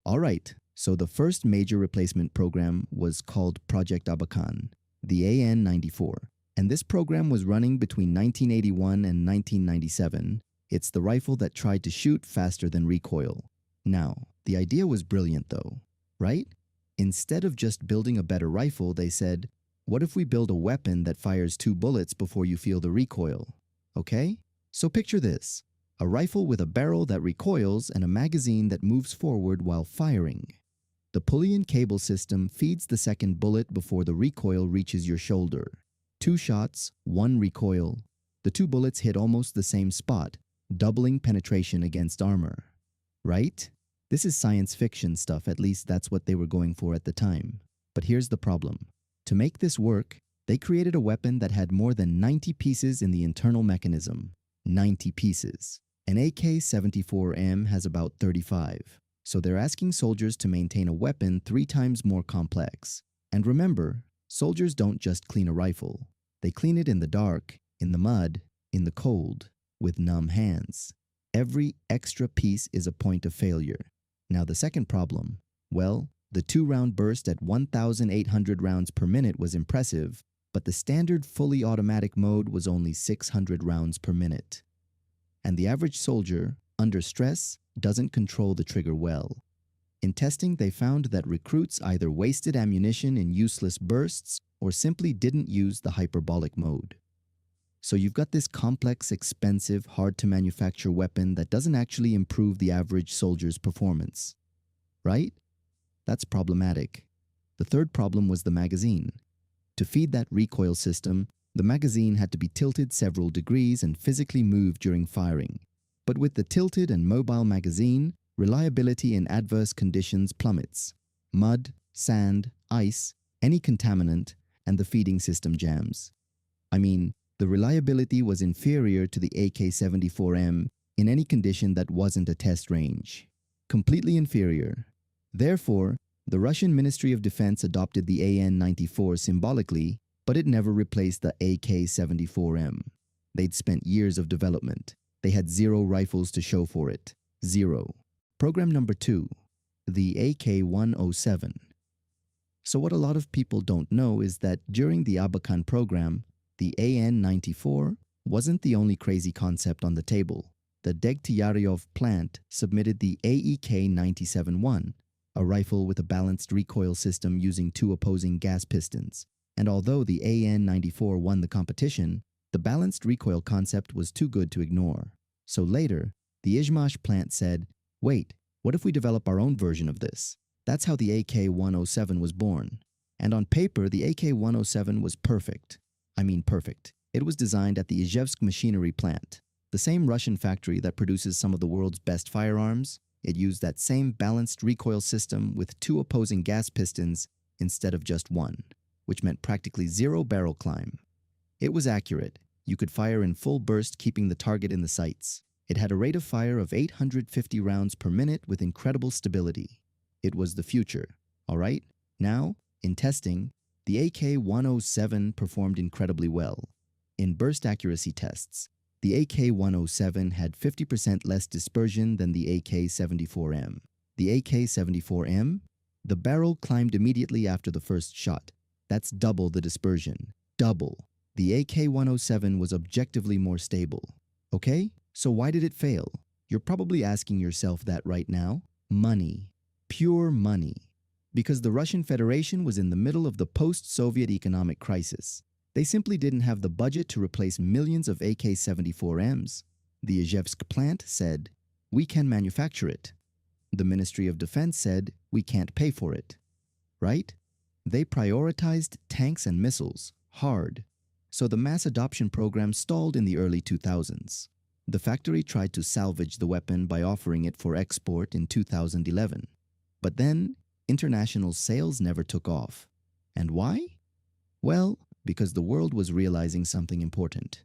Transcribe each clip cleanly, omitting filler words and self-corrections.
Alright, so the first major replacement program was called Project Abakan, the AN-94. And this program was running between 1981 and 1997. It's the rifle that tried to shoot faster than recoil. Now, the idea was brilliant though, right? Instead of just building a better rifle, they said, what if we build a weapon that fires 2 bullets before you feel the recoil? Okay? So picture this. A rifle with a barrel that recoils and a magazine that moves forward while firing. The pulley and cable system feeds the second bullet before the recoil reaches your shoulder. 2 shots, 1 recoil. The 2 bullets hit almost the same spot, doubling penetration against armor. Right? This is science fiction stuff, at least that's what they were going for at the time. But here's the problem. To make this work, they created a weapon that had more than 90 pieces in the internal mechanism. 90 pieces. An AK-74M has about 35. So they're asking soldiers to maintain a weapon 3 times more complex. And remember, soldiers don't just clean a rifle. They clean it in the dark, in the mud, in the cold, with numb hands. Every extra piece is a point of failure. Now the second problem, well, the 2-round burst at 1,800 rounds per minute was impressive, but the standard fully automatic mode was only 600 rounds per minute. And the average soldier, under stress, doesn't control the trigger well. In testing, they found that recruits either wasted ammunition in useless bursts or simply didn't use the hyperbolic mode. So you've got this complex, expensive, hard-to-manufacture weapon that doesn't actually improve the average soldier's performance. Right? That's problematic. The third problem was the magazine. To feed that recoil system, the magazine had to be tilted several degrees and physically moved during firing. But with the tilted and mobile magazine, reliability in adverse conditions plummets. Mud, sand, ice, any contaminant, and the feeding system jams. I mean, the reliability was inferior to the AK-74M in any condition that wasn't a test range. Completely inferior. Therefore, the Russian Ministry of Defense adopted the AN-94 symbolically, but it never replaced the AK-74M. They'd spent years of development. They had 0 rifles to show for it. 0. Program number 2, the AK-107. So what a lot of people don't know is that during the Abakan program, the AN-94 wasn't the only crazy concept on the table. The Degtyaryov plant submitted the AEK-97-1, a rifle with a balanced recoil system using 2 opposing gas pistons. And although the AN-94 won the competition, the balanced recoil concept was too good to ignore. So later, the Izhmash plant said, wait, what if we develop our own version of this? That's how the AK-107 was born. And on paper, the AK-107 was perfect. I mean perfect. It was designed at the Izhevsk machinery plant, the same Russian factory that produces some of the world's best firearms. It used that same balanced recoil system with 2 opposing gas pistons instead of just 1, which meant practically 0 barrel climb. It was accurate. You could fire in full burst, keeping the target in the sights. It had a rate of fire of 850 rounds per minute with incredible stability. It was the future. Alright? Now, in testing, the AK-107 performed incredibly well. In burst accuracy tests, the AK-107 had 50% less dispersion than the AK-74M. The AK-74M? The barrel climbed immediately after the first shot. That's double the dispersion. Double. The AK-107 was objectively more stable. Okay? So why did it fail? You're probably asking yourself that right now. Money. Pure money. Because the Russian Federation was in the middle of the post-Soviet economic crisis. They simply didn't have the budget to replace millions of AK-74Ms. The Izhevsk plant said, we can manufacture it. The Ministry of Defense said, we can't pay for it. Right? They prioritized tanks and missiles, hard. So the mass adoption program stalled in the early 2000s. The factory tried to salvage the weapon by offering it for export in 2011. But then, international sales never took off. And why? Well, because the world was realizing something important.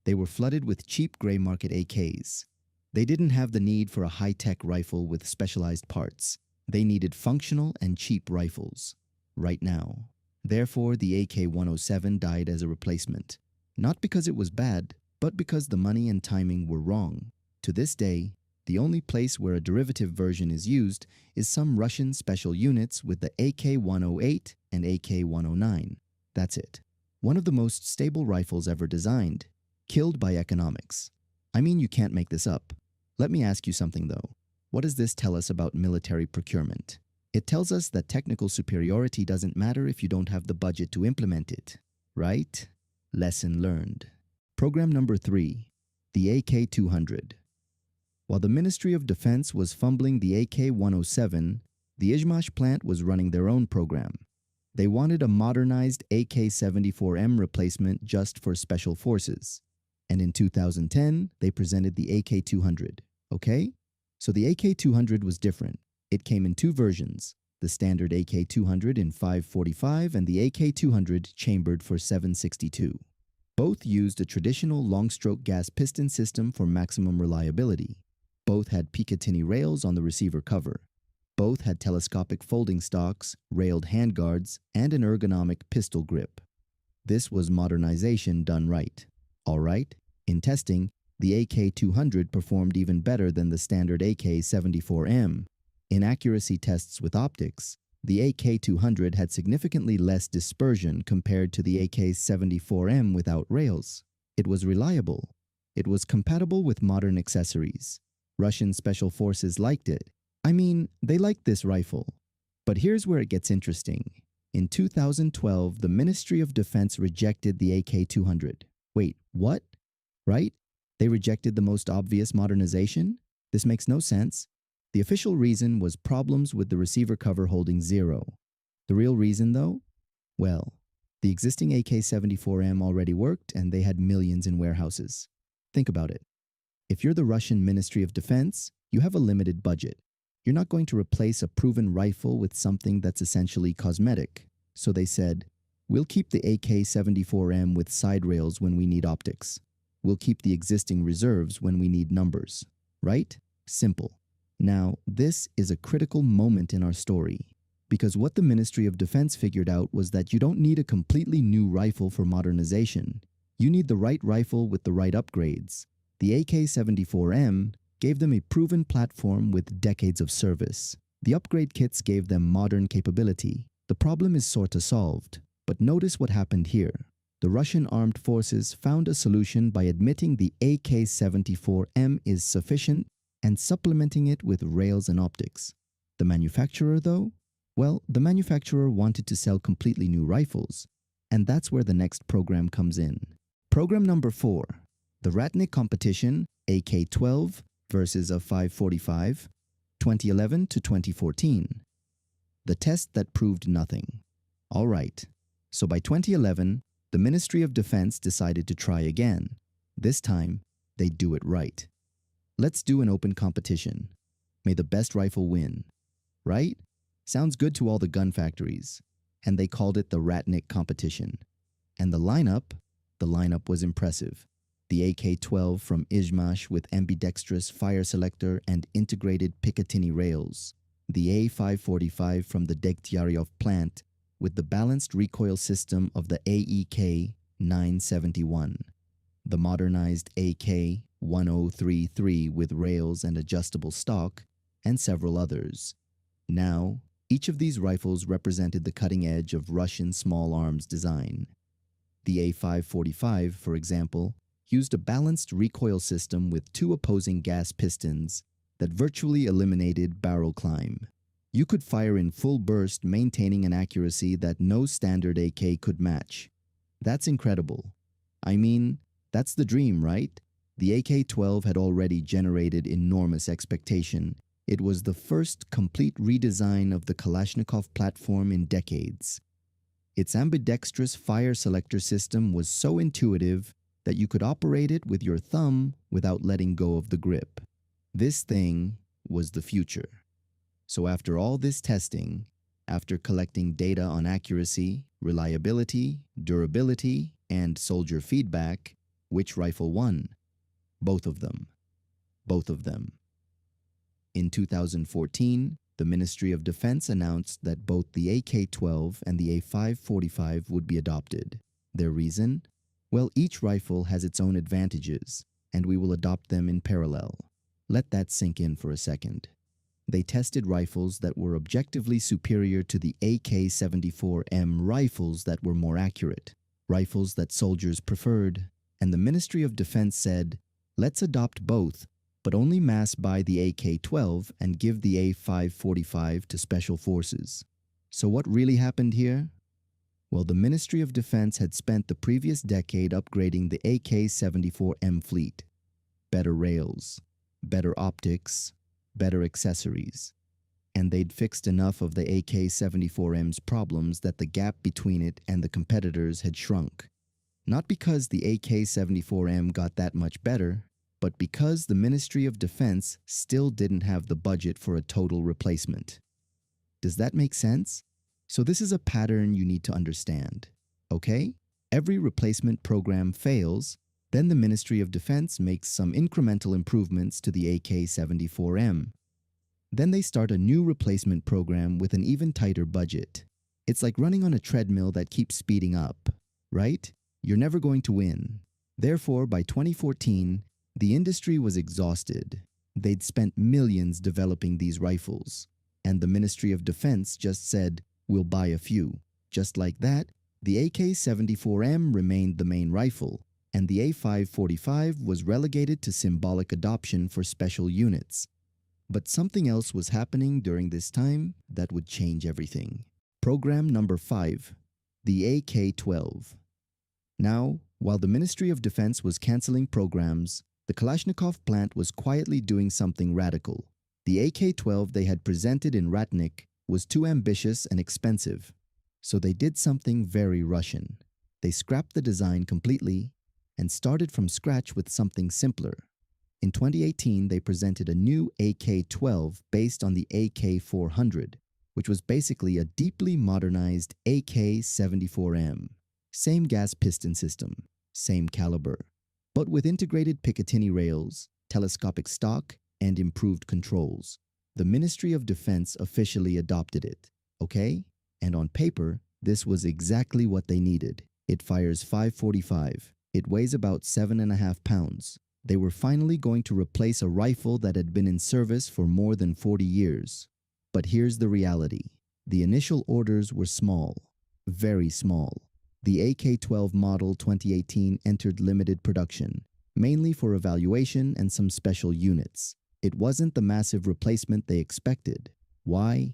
They were flooded with cheap gray market AKs. They didn't have the need for a high-tech rifle with specialized parts. They needed functional and cheap rifles. Right now. Therefore, the AK-107 died as a replacement. Not because it was bad, but because the money and timing were wrong. To this day, The only place where a derivative version is used is some Russian special units with the AK-108 and AK-109. That's it. One of the most stable rifles ever designed, killed by economics. I mean, you can't make this up. Let me ask you something though. What does this tell us about military procurement? It tells us that technical superiority doesn't matter if you don't have the budget to implement it, right? Lesson learned. Program number 3, the AK-200. While the Ministry of Defense was fumbling the AK-107, the Izhmash plant was running their own program. They wanted a modernized AK-74M replacement just for special forces. And in 2010, they presented the AK-200, okay? So the AK-200 was different. It came in 2 versions, the standard AK-200 in 5.45 and the AK-200 chambered for 7.62. Both used a traditional long-stroke gas piston system for maximum reliability. Both had Picatinny rails on the receiver cover. Both had telescopic folding stocks, railed handguards, and an ergonomic pistol grip. This was modernization done right. All right, in testing, the AK-200 performed even better than the standard AK-74M. In accuracy tests with optics, the AK-200 had significantly less dispersion compared to the AK-74M without rails. It was reliable. It was compatible with modern accessories. Russian special forces liked it. I mean, they liked this rifle. But here's where it gets interesting. In 2012, the Ministry of Defense rejected the AK-200. Wait, what? Right? They rejected the most obvious modernization? This makes no sense. The official reason was problems with the receiver cover holding 0. The real reason, though? Well, the existing AK-74M already worked and they had millions in warehouses. Think about it. If you're the Russian Ministry of Defense, you have a limited budget. You're not going to replace a proven rifle with something that's essentially cosmetic. So they said, we'll keep the AK-74M with side rails when we need optics. We'll keep the existing reserves when we need numbers. Right? Simple. Now, this is a critical moment in our story, because what the Ministry of Defense figured out was that you don't need a completely new rifle for modernization. You need the right rifle with the right upgrades. The AK-74M gave them a proven platform with decades of service. The upgrade kits gave them modern capability. The problem is sort of solved. But notice what happened here. The Russian armed forces found a solution by admitting the AK-74M is sufficient and supplementing it with rails and optics. The manufacturer, though? Well, the manufacturer wanted to sell completely new rifles. And that's where the next program comes in. Program number 4. The Ratnik competition, AK-12 versus a 5.45, 2011 to 2014. The test that proved nothing. All right, so by 2011, the Ministry of Defense decided to try again. This time, they'd do it right. Let's do an open competition. May the best rifle win. Right? Sounds good to all the gun factories. And they called it the Ratnik competition. And the lineup was impressive. The AK-12 from Izhmash with ambidextrous fire selector and integrated Picatinny rails. The A545 from the Degtyaryov plant with the balanced recoil system of the AEK-971. The modernized AK-1033 with rails and adjustable stock, and several others. Now, each of these rifles represented the cutting edge of Russian small arms design. The A545, for example, used a balanced recoil system with 2 opposing gas pistons that virtually eliminated barrel climb. You could fire in full burst, maintaining an accuracy that no standard AK could match. That's incredible. I mean, that's the dream, right? The AK-12 had already generated enormous expectation. It was the first complete redesign of the kalashnikov platform in decades. Its ambidextrous fire selector system was so intuitive that you could operate it with your thumb without letting go of the grip. This thing was the future. So after all this testing, after collecting data on accuracy, reliability, durability, and soldier feedback, which rifle won? Both of them. Both of them. In 2014, the Ministry of Defense announced that both the AK-12 and the A545 would be adopted. Their reason? Well, each rifle has its own advantages, and we will adopt them in parallel. Let that sink in for a second. They tested rifles that were objectively superior to the AK-74M rifles that were more accurate, rifles that soldiers preferred, and the Ministry of Defense said, let's adopt both, but only mass buy the AK-12 and give the A-545 to Special Forces. So what really happened here? Well, the Ministry of Defense had spent the previous decade upgrading the AK-74M fleet. Better rails, better optics, better accessories. And they'd fixed enough of the AK-74M's problems that the gap between it and the competitors had shrunk. Not because the AK-74M got that much better, but because the Ministry of Defense still didn't have the budget for a total replacement. Does that make sense? So this is a pattern you need to understand, okay? Every replacement program fails, then the Ministry of Defense makes some incremental improvements to the AK-74M. Then they start a new replacement program with an even tighter budget. It's like running on a treadmill that keeps speeding up, right? You're never going to win. Therefore, by 2014, the industry was exhausted. They'd spent millions developing these rifles, and the Ministry of Defense just said, we'll buy a few. Just like that, the AK-74M remained the main rifle, and the A-545 was relegated to symbolic adoption for special units. But something else was happening during this time that would change everything. Program number 5, the AK-12. Now, while the Ministry of Defense was canceling programs, the Kalashnikov plant was quietly doing something radical. The AK-12 they had presented in Ratnik was too ambitious and expensive, so they did something very Russian. They scrapped the design completely and started from scratch with something simpler. In 2018, they presented a new AK-12 based on the AK-400, which was basically a deeply modernized AK-74M. Same gas piston system, same caliber, but with integrated Picatinny rails, telescopic stock, and improved controls. The Ministry of Defense officially adopted it, okay? And on paper, this was exactly what they needed. It fires 545. It weighs about 7.5 pounds. They were finally going to replace a rifle that had been in service for more than 40 years. But here's the reality. The initial orders were small, very small. The AK-12 model 2018 entered limited production, mainly for evaluation and some special units. It wasn't the massive replacement they expected. Why?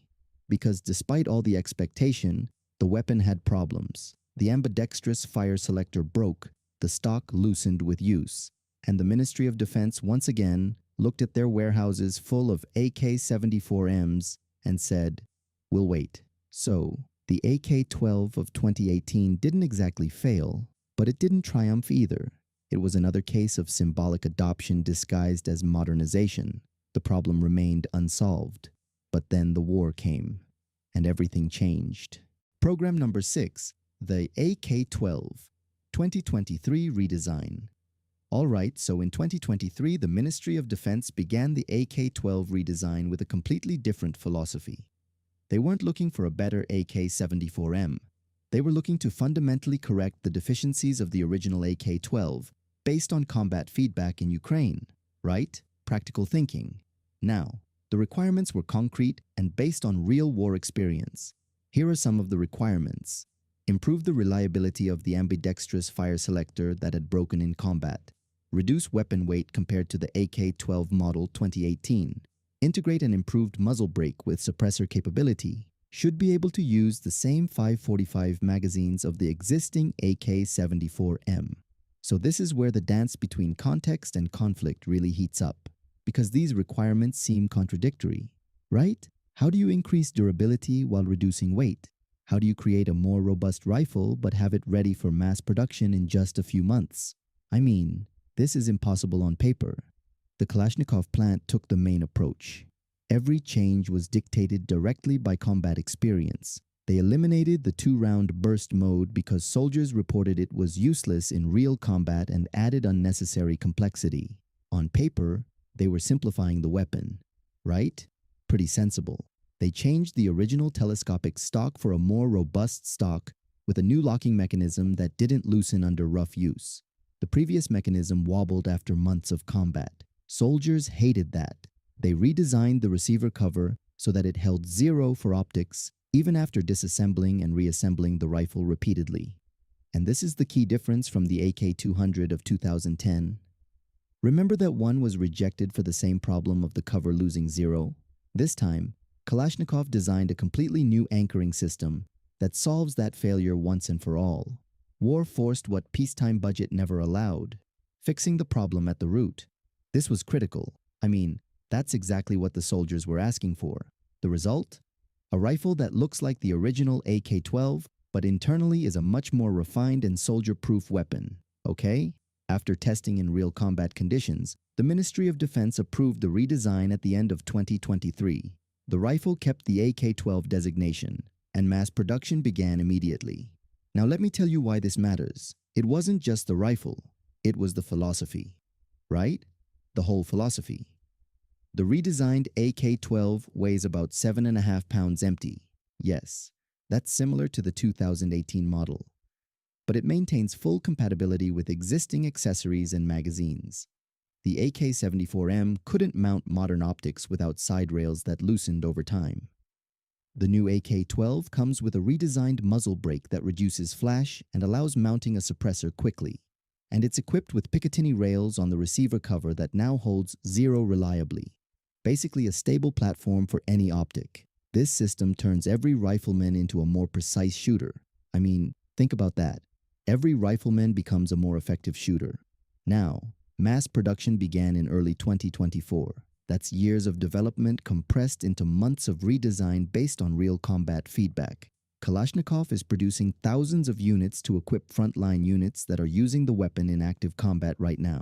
Because despite all the expectation, the weapon had problems. The ambidextrous fire selector broke, the stock loosened with use, and the Ministry of Defense once again looked at their warehouses full of AK-74Ms and said, we'll wait. So, the AK-12 of 2018 didn't exactly fail, but it didn't triumph either. It was another case of symbolic adoption disguised as modernization. The problem remained unsolved. But then the war came, and everything changed. Program number 6, the AK-12, 2023 redesign. Alright, so in 2023, the Ministry of Defense began the AK-12 redesign with a completely different philosophy. They weren't looking for a better AK-74M. They were looking to fundamentally correct the deficiencies of the original AK-12 based on combat feedback in Ukraine, right? Practical thinking. Now, the requirements were concrete and based on real war experience. Here are some of the requirements. Improve the reliability of the ambidextrous fire selector that had broken in combat. Reduce weapon weight compared to the AK-12 model 2018. Integrate an improved muzzle brake with suppressor capability. Should be able to use the same 545 magazines of the existing AK-74M. So this is where the dance between context and conflict really heats up, because these requirements seem contradictory, right? How do you increase durability while reducing weight? How do you create a more robust rifle but have it ready for mass production in just a few months? I mean, this is impossible on paper. The Kalashnikov plant took the main approach. Every change was dictated directly by combat experience. They eliminated the 2-round burst mode because soldiers reported it was useless in real combat and added unnecessary complexity. On paper, they were simplifying the weapon, right? Pretty sensible. They changed the original telescopic stock for a more robust stock with a new locking mechanism that didn't loosen under rough use. The previous mechanism wobbled after months of combat. Soldiers hated that. They redesigned the receiver cover so that it held 0 for optics, even after disassembling and reassembling the rifle repeatedly. And this is the key difference from the AK-200 of 2010. Remember that one was rejected for the same problem of the cover losing 0? This time, Kalashnikov designed a completely new anchoring system that solves that failure once and for all. War forced what peacetime budget never allowed, fixing the problem at the root. This was critical. I mean, that's exactly what the soldiers were asking for. The result? A rifle that looks like the original AK-12, but internally is a much more refined and soldier-proof weapon. Okay? After testing in real combat conditions, the Ministry of Defense approved the redesign at the end of 2023. The rifle kept the AK-12 designation, and mass production began immediately. Now let me tell you why this matters. It wasn't just the rifle, it was the philosophy. Right? The whole philosophy. The redesigned AK-12 weighs about 7.5 pounds empty. Yes, that's similar to the 2018 model. But it maintains full compatibility with existing accessories and magazines. The AK-74M couldn't mount modern optics without side rails that loosened over time. The new AK-12 comes with a redesigned muzzle brake that reduces flash and allows mounting a suppressor quickly. And it's equipped with Picatinny rails on the receiver cover that now holds 0 reliably. Basically a stable platform for any optic. This system turns every rifleman into a more precise shooter. I mean, think about that. Every rifleman becomes a more effective shooter. Now, mass production began in early 2024. That's years of development compressed into months of redesign based on real combat feedback. Kalashnikov is producing thousands of units to equip frontline units that are using the weapon in active combat right now.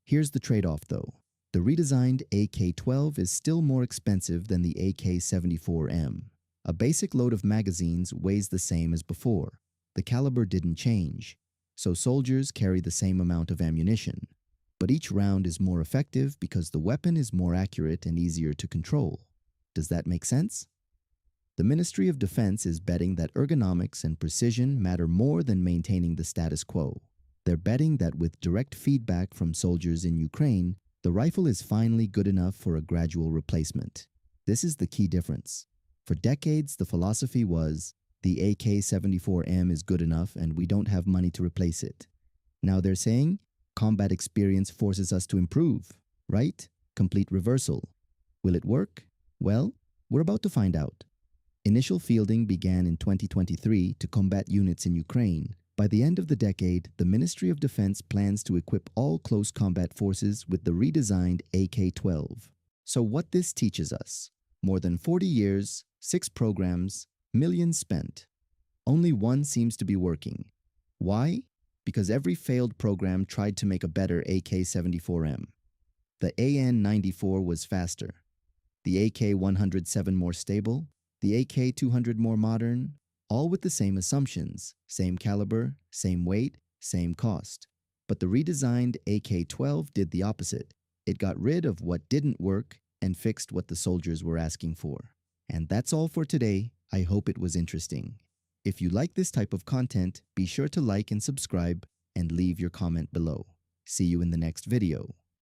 Here's the trade-off though. The redesigned AK-12 is still more expensive than the AK-74M. A basic load of magazines weighs the same as before. The caliber didn't change, so soldiers carry the same amount of ammunition. But each round is more effective because the weapon is more accurate and easier to control. Does that make sense? The Ministry of Defense is betting that ergonomics and precision matter more than maintaining the status quo. They're betting that with direct feedback from soldiers in Ukraine, the rifle is finally good enough for a gradual replacement. This is the key difference. For decades, the philosophy was, the AK-74M is good enough and we don't have money to replace it. Now they're saying, combat experience forces us to improve, right? Complete reversal. Will it work? Well, we're about to find out. Initial fielding began in 2023 to combat units in Ukraine. By the end of the decade, the Ministry of Defense plans to equip all close combat forces with the redesigned AK-12. So what this teaches us? More than 40 years, 6 programs, millions spent. Only one seems to be working. Why? Because every failed program tried to make a better AK-74M. The AN-94 was faster. The AK-107 more stable. The AK-200 more modern. All with the same assumptions, same caliber, same weight, same cost. But the redesigned AK-12 did the opposite. It got rid of what didn't work and fixed what the soldiers were asking for. And that's all for today. I hope it was interesting. If you like this type of content, be sure to like and subscribe and leave your comment below. See you in the next video.